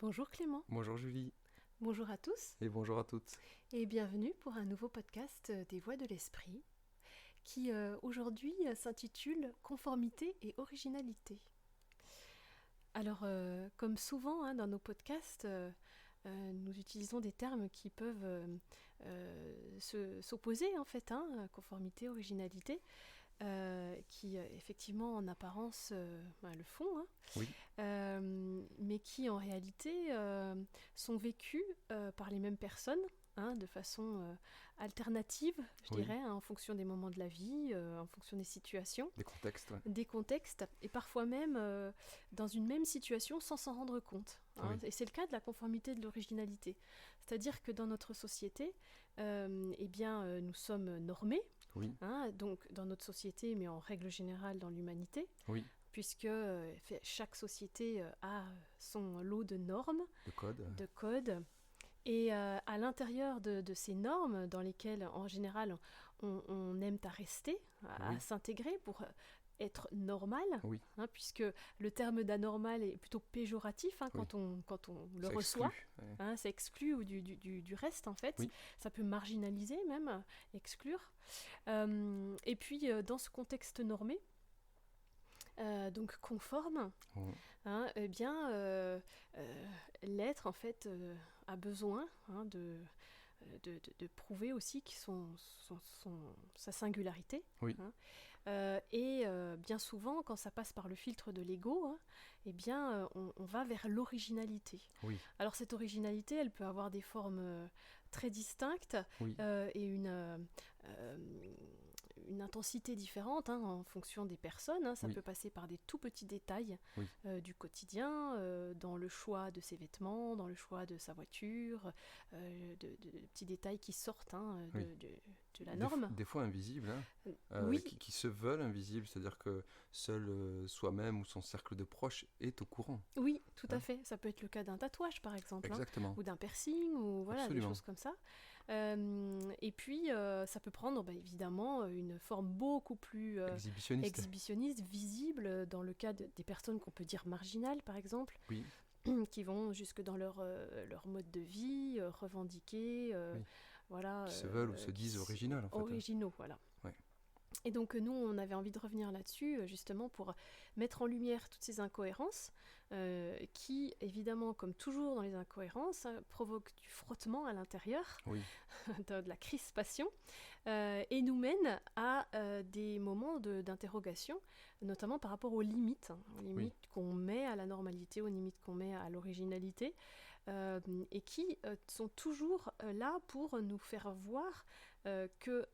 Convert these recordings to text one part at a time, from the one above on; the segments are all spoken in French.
Bonjour Clément, Bonjour Julie bonjour à tous et bonjour à toutes. et bienvenue pour un nouveau podcast des Voix de l'Esprit qui aujourd'hui s'intitule Conformité et originalité. Alors comme souvent dans nos podcasts, nous utilisons des termes qui peuvent s'opposer en fait, conformité, originalité, qui effectivement en apparence le font, Oui, mais qui en réalité sont vécus par les mêmes personnes, de façon alternative, je oui, dirais, en fonction des moments de la vie, en fonction des situations, des contextes, ouais. des contextes, et parfois même dans une même situation sans s'en rendre compte. Oui, Et c'est le cas de la conformité et de l'originalité. C'est-à-dire que dans notre société, nous sommes normés, oui, donc dans notre société, mais en règle générale dans l'humanité, oui, puisque chaque société a son lot de normes, le code, de codes, et à l'intérieur de ces normes, dans lesquelles en général on aime à rester, à oui, s'intégrer pour être normal, oui, puisque le terme d'anormal est plutôt péjoratif oui, quand on le ça reçoit. exclut. Ouais. Ça exclut du reste en fait, Oui, ça peut marginaliser même, exclure. Et puis dans ce contexte normé, donc conforme, bon, l'être en fait a besoin de prouver aussi sa singularité. oui, Et bien souvent, quand ça passe par le filtre de l'ego, on va vers l'originalité. oui, Alors cette originalité, elle peut avoir des formes très distinctes oui, et une intensité différente en fonction des personnes. Ça oui, peut passer par des tout petits détails oui, du quotidien, dans le choix de ses vêtements, dans le choix de sa voiture, de petits détails qui sortent oui. de la norme. Des fois invisibles, hein, Oui, qui se veulent invisibles, c'est-à-dire que seul soi-même ou son cercle de proches est au courant. oui, tout à Hein. fait. Ça peut être le cas d'un tatouage, par exemple, Exactement, ou d'un piercing, ou voilà, des absolument. choses comme ça. Et puis, ça peut prendre évidemment une forme beaucoup plus Exhibitionniste. exhibitionniste, visible, dans le cas des personnes qu'on peut dire marginales, par exemple, Oui, qui vont jusque dans leur mode de vie, revendiquer, oui, voilà, qui se veulent ou se disent originales en fait. Hein. originaux, voilà. Ouais. Et donc nous, on avait envie de revenir là-dessus, justement pour mettre en lumière toutes ces incohérences, qui, évidemment, comme toujours dans les incohérences, provoquent du frottement à l'intérieur, Oui, de la crispation, et nous mènent à des moments d'interrogation, notamment par rapport aux limites, aux oui, limites qu'on met à la normalité, aux limites qu'on met à l'originalité, et qui sont toujours là pour nous faire voir que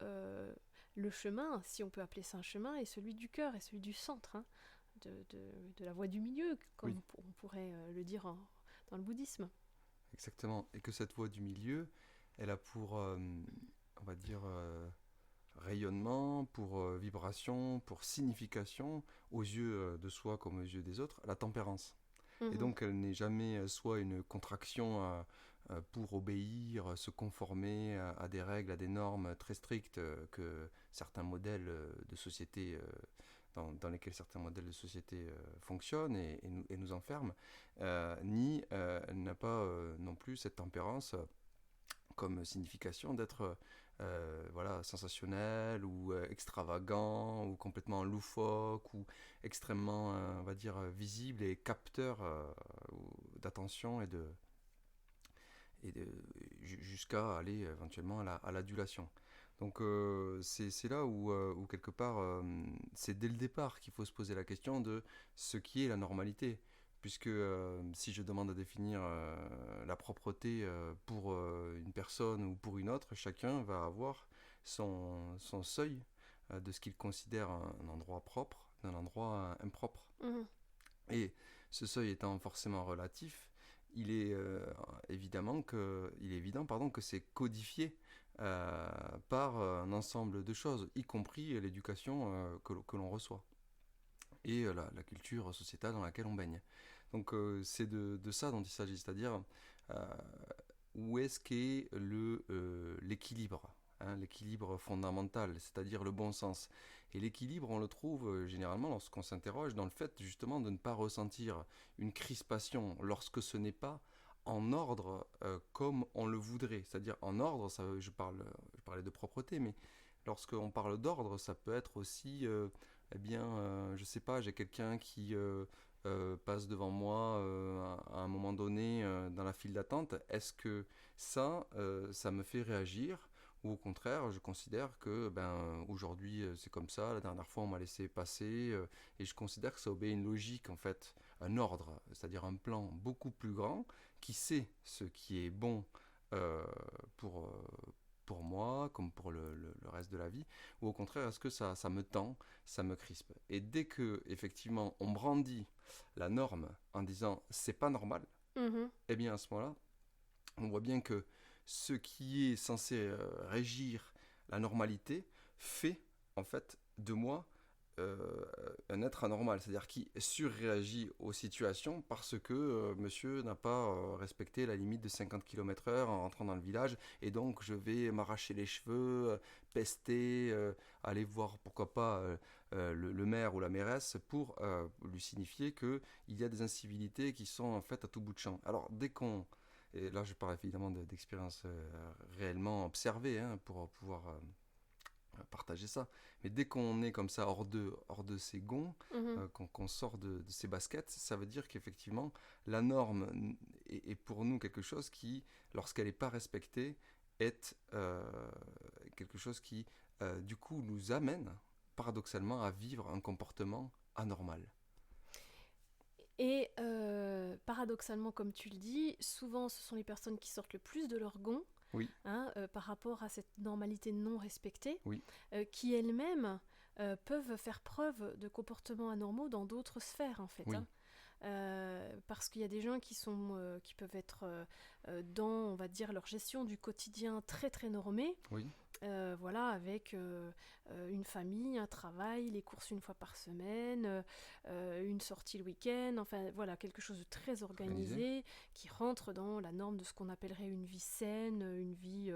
le chemin, si on peut appeler ça un chemin, est celui du cœur, est celui du centre, de la voie du milieu, comme oui, on pourrait le dire dans le bouddhisme. exactement. Et que cette voie du milieu, elle a pour, on va dire, rayonnement, pour vibration, pour signification, aux yeux de soi comme aux yeux des autres, la tempérance. Et Mhm. donc elle n'est jamais soit une contraction pour obéir, se conformer à des règles, à des normes très strictes que certains modèles de société, dans lesquels certains modèles de société fonctionnent et nous enferment, ni elle n'a pas non plus cette tempérance comme signification d'être voilà, sensationnel ou extravagant ou complètement loufoque ou extrêmement, on va dire, visible et capteur d'attention et jusqu'à aller éventuellement à l'adulation. Donc c'est là où quelque part, c'est dès le départ qu'il faut se poser la question de ce qui est la normalité. Puisque si je demande à définir la propreté pour une personne ou pour une autre, chacun va avoir son seuil de ce qu'il considère un endroit propre d'un endroit impropre. Mhm. Et ce seuil étant forcément relatif, il est évident que c'est codifié par un ensemble de choses, y compris l'éducation que l'on reçoit et la culture sociétale dans laquelle on baigne. Donc c'est de ça dont il s'agit, c'est-à-dire euh, où est-ce qu'est l'équilibre, hein, l'équilibre fondamental, c'est-à-dire le bon sens. Et l'équilibre, on le trouve généralement lorsqu'on s'interroge dans le fait justement de ne pas ressentir une crispation lorsque ce n'est pas en ordre comme on le voudrait. C'est-à-dire en ordre, je parlais de propreté, mais lorsqu'on parle d'ordre, ça peut être aussi, je sais pas, j'ai quelqu'un qui passe devant moi à un moment donné dans la file d'attente. Est-ce que ça me fait réagir? Ou au contraire, je considère que aujourd'hui c'est comme ça, la dernière fois on m'a laissé passer, et je considère que ça obéit à une logique en fait, un ordre, c'est-à-dire un plan beaucoup plus grand qui sait ce qui est bon euh, pour, pour moi, comme pour le reste de la vie, ou au contraire, est-ce que ça me tend, ça me crispe. Et dès que, effectivement, on brandit la norme en disant c'est pas normal, Mhm. eh bien à ce moment-là, on voit bien que ce qui est censé régir la normalité fait, en fait, de moi euh, un être anormal, c'est-à-dire qui surréagit aux situations parce que monsieur n'a pas respecté la limite de 50 km/h en rentrant dans le village, et donc je vais m'arracher les cheveux, pester, aller voir pourquoi pas le maire ou la mairesse pour lui signifier qu'il y a des incivilités qui sont en fait à tout bout de champ. Alors dès qu'on... Et là je parle évidemment d'expériences réellement observées hein, pour pouvoir partager ça. Mais dès qu'on est comme ça hors de ses gonds, Mhm. qu'on sort de ses baskets, ça veut dire qu'effectivement, la norme est pour nous quelque chose qui, lorsqu'elle n'est pas respectée, est quelque chose qui, du coup, nous amène paradoxalement à vivre un comportement anormal. Et paradoxalement, comme tu le dis, souvent ce sont les personnes qui sortent le plus de leur gond, Oui, hein, par rapport à cette normalité non respectée, oui, qui elles-mêmes peuvent faire preuve de comportements anormaux dans d'autres sphères en fait. oui, Hein. Parce qu'il y a des gens qui peuvent être dans, on va dire, leur gestion du quotidien très très normée, oui, voilà, avec une famille, un travail, les courses une fois par semaine, une sortie le week-end, enfin voilà, quelque chose de très organisé, organisé qui rentre dans la norme de ce qu'on appellerait une vie saine, une vie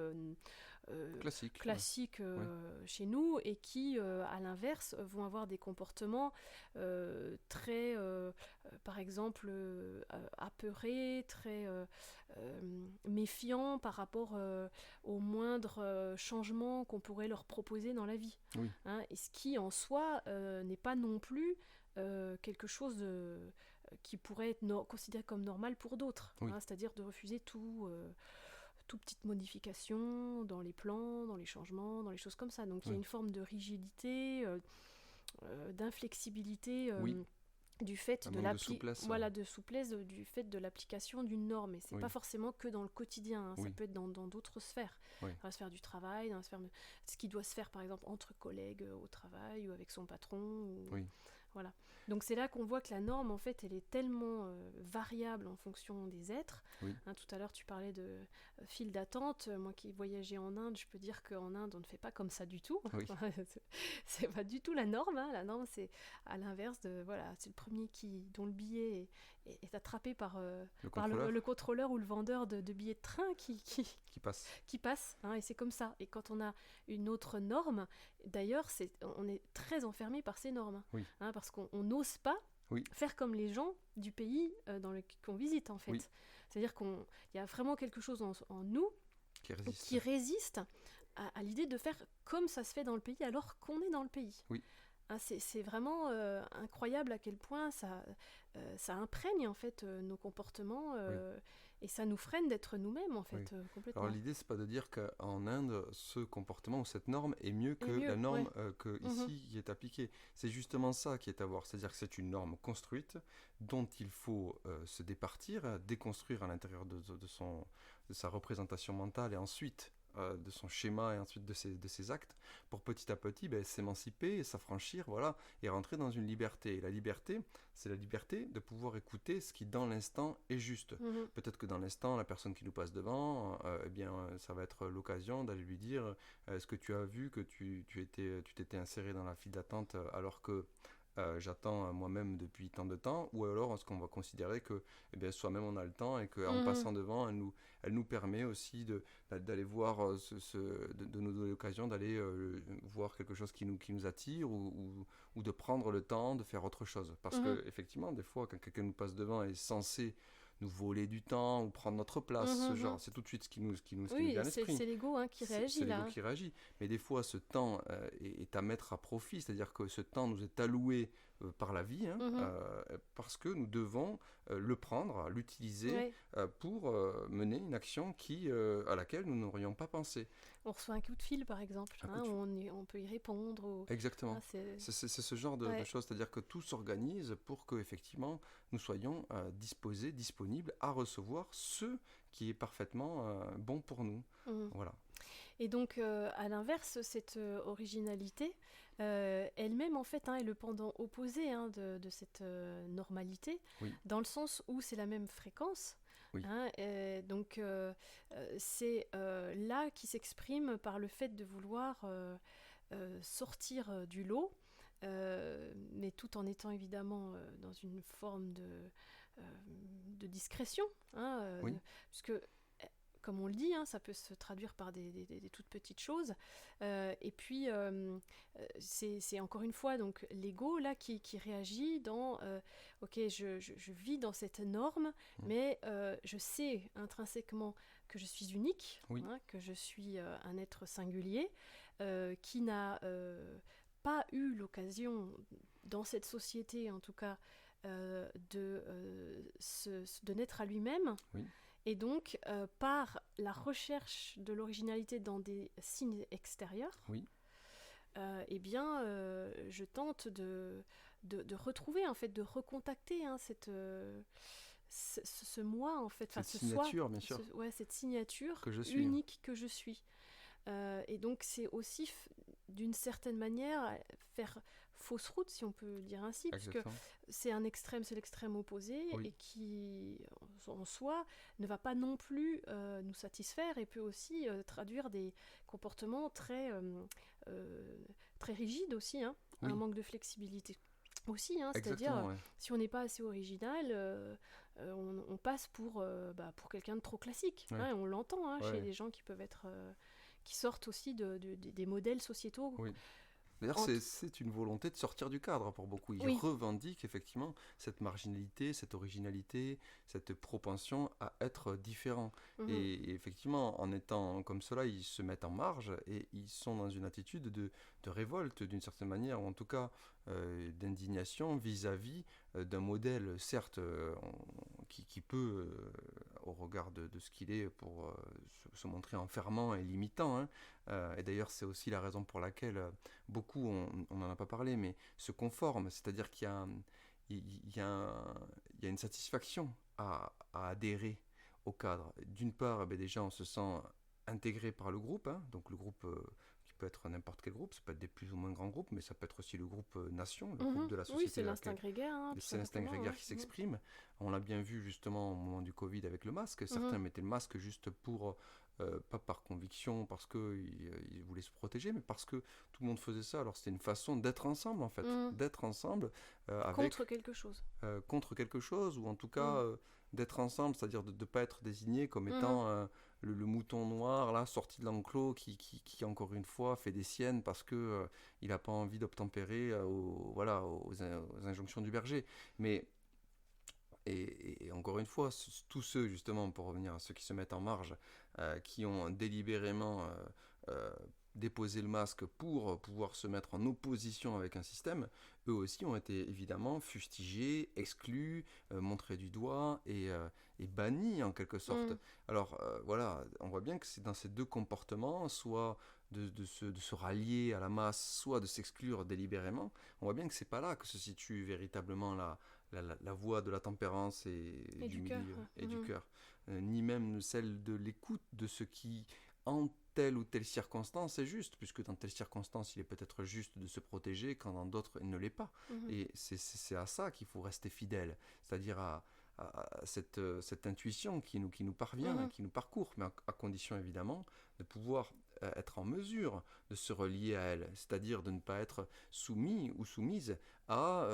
classique, ouais, classiques oui, chez nous et qui, à l'inverse, vont avoir des comportements très, par exemple, apeurés, très méfiants par rapport aux moindres changements qu'on pourrait leur proposer dans la vie. oui, Hein, et ce qui, en soi, n'est pas non plus quelque chose qui pourrait être considéré comme normal pour d'autres. oui, Hein, c'est-à-dire de refuser toute petite modification dans les plans, dans les changements, dans les choses comme ça. Donc il y a oui, une forme de rigidité, d'inflexibilité oui, du fait un de manque de souplesse, voilà, de souplesse du fait de l'application d'une norme. Et c'est oui, pas forcément que dans le quotidien, hein, ça oui, peut être dans d'autres sphères. oui, Dans la sphère du travail, dans la sphère de ce qui doit se faire par exemple entre collègues au travail ou avec son patron. oui, Voilà. Donc c'est là qu'on voit que la norme, en fait, elle est tellement variable en fonction des êtres. oui, Hein, tout à l'heure, tu parlais de file d'attente. Moi qui voyageais en Inde, je peux dire qu'en Inde, on ne fait pas comme ça du tout. oui, C'est pas du tout la norme. Hein. La norme, c'est à l'inverse de... Voilà, c'est le premier dont le billet est attrapé par, le par contrôleur le contrôleur ou le vendeur de billets de train qui passe, qui passe, hein, et c'est comme ça. Et quand on a une autre norme, d'ailleurs, on est très enfermé par ces normes, oui, hein, parce qu'on n'ose pas oui, faire comme les gens du pays qu'on visite, en oui, fait. C'est-à-dire qu'il y a vraiment quelque chose en nous qui résiste, qui résiste à l'idée de faire comme ça se fait dans le pays, alors qu'on est dans le pays. oui, Hein, c'est vraiment incroyable à quel point ça imprègne en fait nos comportements oui, et ça nous freine d'être nous-mêmes en oui. fait Alors complètement. l'idée, c'est pas de dire qu'en Inde, ce comportement ou cette norme est mieux Et que mieux, la ouais. norme que Mhm. ici qui est appliquée. C'est justement ça qui est à voir, c'est-à-dire que c'est une norme construite dont il faut se départir, déconstruire à l'intérieur de sa représentation mentale et ensuite de son schéma et ensuite de ses actes pour petit à petit s'émanciper, s'affranchir, voilà, et rentrer dans une liberté. Et la liberté, c'est la liberté de pouvoir écouter ce qui dans l'instant est juste. Mhm. Peut-être que dans l'instant, la personne qui nous passe devant, ça va être l'occasion d'aller lui dire est-ce que tu as vu que tu t'étais inséré dans la file d'attente alors que j'attends moi-même depuis tant de temps, ou alors est-ce qu'on va considérer que soi-même on a le temps et qu'en Mhm. passant devant, elle nous permet aussi d'aller voir, de nous donner l'occasion d'aller voir quelque chose qui nous attire ou de prendre le temps de faire autre chose. Parce Mhm. que effectivement, des fois, quand quelqu'un nous passe devant et est censé nous voler du temps ou prendre notre place, ce genre. C'est tout de suite ce qui nous vient à Oui, l'esprit. c'est l'ego qui réagit C'est là. l'ego qui réagit. Mais des fois, ce temps est à mettre à profit, c'est-à-dire que ce temps nous est alloué par la vie, parce que nous devons le prendre, l'utiliser Ouais. pour mener une action à laquelle nous n'aurions pas pensé. On reçoit un coup de fil, par exemple, Un coup de fil. on peut y répondre. Exactement. Ah, C'est ce genre de choses, c'est-à-dire que tout s'organise pour que effectivement nous soyons disposés, disponibles à recevoir ce qui est parfaitement bon pour nous. Mhm. Voilà. Et donc, à l'inverse, cette originalité, elle-même, en fait, est le pendant opposé de cette normalité, Oui. dans le sens où c'est la même fréquence. Oui. Donc, c'est là qui s'exprime par le fait de vouloir sortir du lot, mais tout en étant évidemment dans une forme de discrétion, Oui. puisque comme on le dit, ça peut se traduire par des toutes petites choses. Et puis, c'est encore une fois donc l'ego là qui réagit dans ok, je vis dans cette norme, mais je sais intrinsèquement que je suis unique, Oui. Que je suis un être singulier, qui n'a pas eu l'occasion, dans cette société en tout cas, de naître à lui-même. Oui. Et donc, par la recherche de l'originalité dans des signes extérieurs, Oui. eh bien, je tente de retrouver, en fait, de recontacter ce moi, en fait, Cette ce signature, soi, bien sûr, cette signature que je suis. unique que je suis. Et donc, c'est aussi, d'une certaine manière, faire fausse route, si on peut dire ainsi, puisque c'est l'extrême opposé, Oui. et qui, en soi, ne va pas non plus nous satisfaire, et peut aussi traduire des comportements très rigides aussi, Oui. un manque de flexibilité aussi, Exactement, c'est-à-dire si on n'est pas assez original, on passe pour quelqu'un de trop classique, Ouais. on l'entend Ouais. chez des gens qui peuvent être qui sortent aussi des modèles sociétaux. Oui. D'ailleurs, c'est une volonté de sortir du cadre pour beaucoup. Ils Oui. revendiquent effectivement cette marginalité, cette originalité, cette propension à être différent. Mhm. Et effectivement, en étant comme cela, ils se mettent en marge et ils sont dans une attitude de révolte d'une certaine manière, ou en tout cas d'indignation vis-à-vis d'un modèle, certes, qui peut, au regard de ce qu'il est, pour se montrer enfermant et limitant. Et d'ailleurs, c'est aussi la raison pour laquelle beaucoup, on n'en a pas parlé, mais se conforment, c'est-à-dire qu'il y a une satisfaction à adhérer au cadre. D'une part, déjà, on se sent intégré par le groupe, donc le groupe qui peut être n'importe quel groupe, ça peut être des plus ou moins grands groupes, mais ça peut être aussi le groupe nation, le groupe de la société. Oui, c'est l'instinct grégaire. C'est l'instinct grégaire qui s'exprime. On l'a bien vu justement au moment du Covid avec le masque. Certains mettaient le masque juste pour, pas par conviction, parce qu'ils voulaient se protéger, mais parce que tout le monde faisait ça. Alors c'était une façon d'être ensemble en fait, d'être ensemble contre quelque chose. Contre quelque chose, ou en tout cas d'être ensemble, c'est-à-dire de ne pas être désigné comme étant le mouton noir là sorti de l'enclos qui encore une fois fait des siennes parce que il n'a pas envie d'obtempérer aux injonctions du berger. Mais et encore une fois, tous ceux, justement, pour revenir à ceux qui se mettent en marge, qui ont délibérément déposé le masque pour pouvoir se mettre en opposition avec un système, eux aussi ont été évidemment fustigés, exclus, montrés du doigt et bannis en quelque sorte. Alors voilà, on voit bien que c'est dans ces deux comportements, soit de se rallier à la masse, soit de s'exclure délibérément, on voit bien que c'est pas là que se situe véritablement la voie de la tempérance et du milieu et du cœur, ni même celle de l'écoute de ce qui, en telle ou telle circonstance, est juste, puisque dans telle circonstance, il est peut-être juste de se protéger, quand dans d'autres, il ne l'est pas. Et c'est à ça qu'il faut rester fidèle, c'est-à-dire à cette intuition qui nous parvient, qui nous parcourt, mais à condition évidemment de pouvoir être en mesure de se relier à elle, c'est-à-dire de ne pas être soumis ou soumise à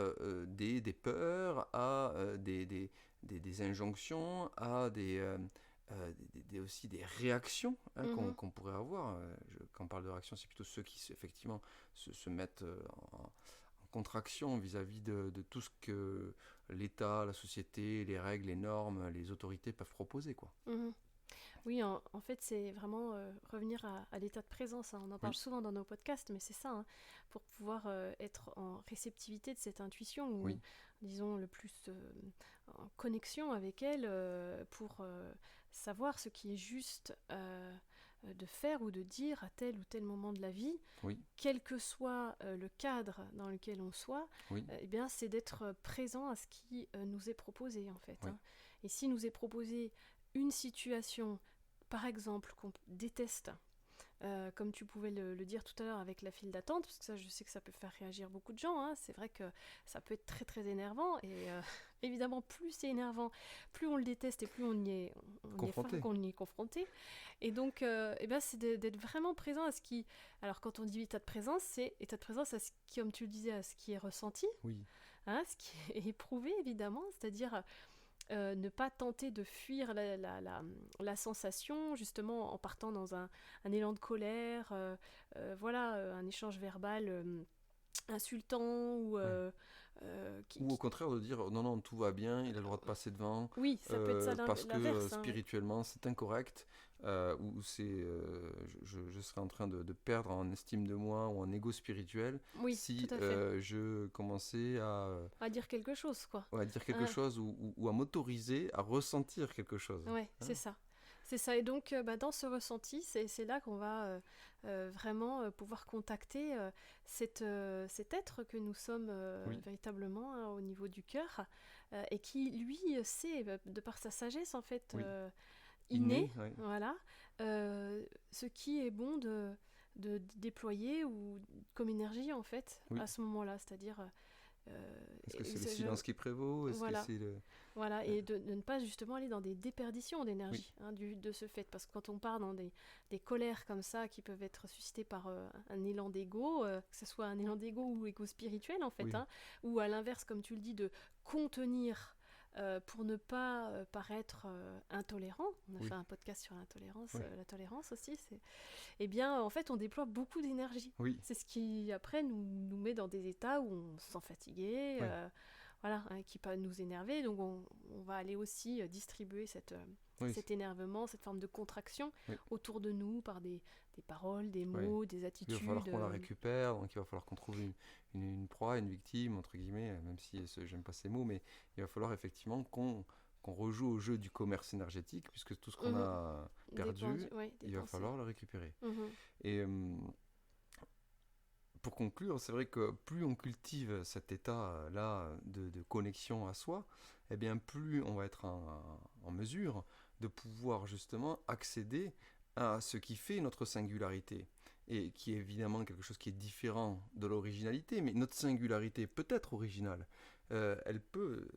des peurs, à des injonctions, à aussi des réactions qu'on pourrait avoir. Quand on parle de réactions, c'est plutôt ceux qui effectivement se mettent en contraction vis-à-vis de tout ce que l'État, la société, les règles, les normes, les autorités peuvent proposer, quoi. Mhm. Oui, en fait, c'est vraiment revenir à l'état de présence, hein. On en parle Oui, souvent dans nos podcasts, mais c'est ça, hein, pour pouvoir être en réceptivité de cette intuition, ou oui, disons le plus en connexion avec elle, pour savoir ce qui est juste de faire ou de dire à tel ou tel moment de la vie, oui, quel que soit le cadre dans lequel on soit. oui, Eh bien, c'est d'être présent à ce qui nous est proposé, en fait, oui, hein. Et s'il nous est proposé une situation, par exemple, qu'on déteste, comme tu pouvais le dire tout à l'heure avec la file d'attente, parce que ça, je sais que ça peut faire réagir beaucoup de gens, hein. C'est vrai que ça peut être très très énervant, et évidemment, plus c'est énervant, plus on le déteste et plus confronté. qu'on y est confronté. Et donc, eh ben, c'est d'être vraiment présent à ce qui... Alors, quand on dit état de présence, c'est état de présence à ce qui, comme tu le disais, à ce qui est ressenti, Oui, hein, ce qui est éprouvé, évidemment, c'est-à-dire ne pas tenter de fuir la sensation, justement en partant dans un élan de colère, voilà, un échange verbal insultant, ou oui. Ou au qui... contraire de dire non, non, tout va bien, il a le droit de passer devant, Oui, ça peut être ça parce que l'inverse, hein, oui. spirituellement c'est incorrect, ou je serais en train de perdre en estime de moi ou en ego spirituel Oui, tout si à fait. je commençais À dire quelque chose, quoi. à dire quelque Ouais. chose ou à m'autoriser à ressentir quelque chose. Ouais, Hein. c'est ça. C'est ça. Et donc, bah, dans ce ressenti, c'est là qu'on va vraiment pouvoir contacter cet être que nous sommes Oui, véritablement, hein, au niveau du cœur, et qui, lui, sait, de par sa sagesse, en fait, oui. innée, Inné, oui. voilà, ce qui est bon de déployer ou comme énergie, en fait, Oui. à ce moment-là. C'est-à-dire, Est-ce que c'est le je- silence qui prévaut? Est-ce que voilà. c'est le... Voilà, euh, et de ne pas justement aller dans des déperditions Oui, d'énergie, hein, de ce fait. Parce que quand on part dans des colères comme ça, qui peuvent être suscitées par un élan d'ego, que ce soit un élan d'ego ou égo spirituel, en fait, oui, hein, ou à l'inverse, comme tu le dis, de contenir pour ne pas paraître intolérant. On a oui, fait un podcast sur l'intolérance, oui, la tolérance aussi. Eh bien, en fait, on déploie beaucoup d'énergie. oui, C'est ce qui, après, nous met dans des états où on se sent fatigué, oui, voilà, hein, qui peut nous énerver. Donc, on va aller aussi distribuer oui, cet énervement, cette forme de contraction oui, autour de nous par des paroles, des oui. mots, des Il va falloir attitudes. qu'on la récupère, donc il va falloir qu'on trouve une proie, une victime, entre guillemets, même si j'aime pas ces mots, mais il va falloir effectivement qu'on rejoue au jeu du commerce énergétique, puisque tout ce qu'on Mhm. a perdu, Ouais, il va dépenser. falloir le récupérer. Mhm. Et pour conclure, c'est vrai que plus on cultive cet état-là de connexion à soi, eh bien plus on va être en mesure de pouvoir justement accéder à ce qui fait notre singularité et qui est évidemment quelque chose qui est différent de l'originalité, mais notre singularité peut être originale. Elle peut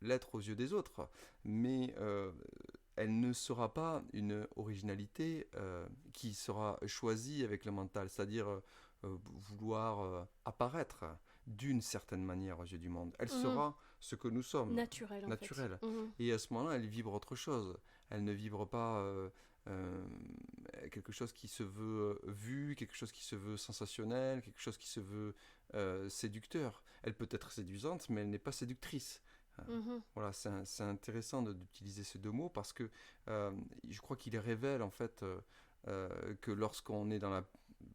l'être aux yeux des autres, mais elle ne sera pas une originalité qui sera choisie avec le mental, c'est-à-dire vouloir apparaître d'une certaine manière aux yeux du monde. Elle Mhm. sera ce que nous sommes, Naturel, en fait. naturelle. Mhm. Et à ce moment-là, elle vibre autre chose. Elle ne vibre pas euh, quelque chose qui se veut vu, quelque chose qui se veut sensationnel, quelque chose qui se veut séducteur. Elle peut être séduisante, mais elle n'est pas séductrice. Euh, Mhm. voilà, c'est intéressant d'utiliser ces deux mots parce que je crois qu'il révèle en fait que lorsqu'on est dans la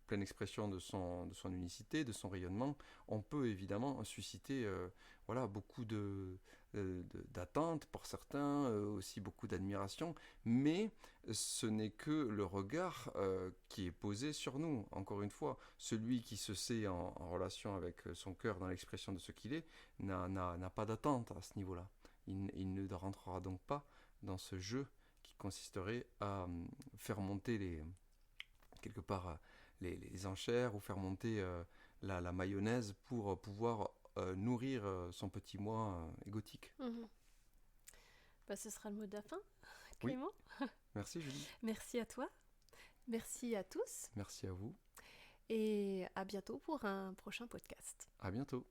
pleine expression de son unicité, de son rayonnement, on peut évidemment susciter voilà, beaucoup d'attentes pour certains, aussi beaucoup d'admiration, mais ce n'est que le regard qui est posé sur nous. Encore une fois, celui qui se sait en relation avec son cœur dans l'expression de ce qu'il est n'a pas d'attente à ce niveau-là. Il ne rentrera donc pas dans ce jeu qui consisterait à faire monter quelque part les enchères ou faire monter la mayonnaise pour pouvoir nourrir son petit moi égotique. Mhm. Bah, ce sera le mot de la fin, Oui, Clément. merci Julie. Merci à toi. Merci à tous. Merci à vous. Et à bientôt pour un prochain podcast. À bientôt.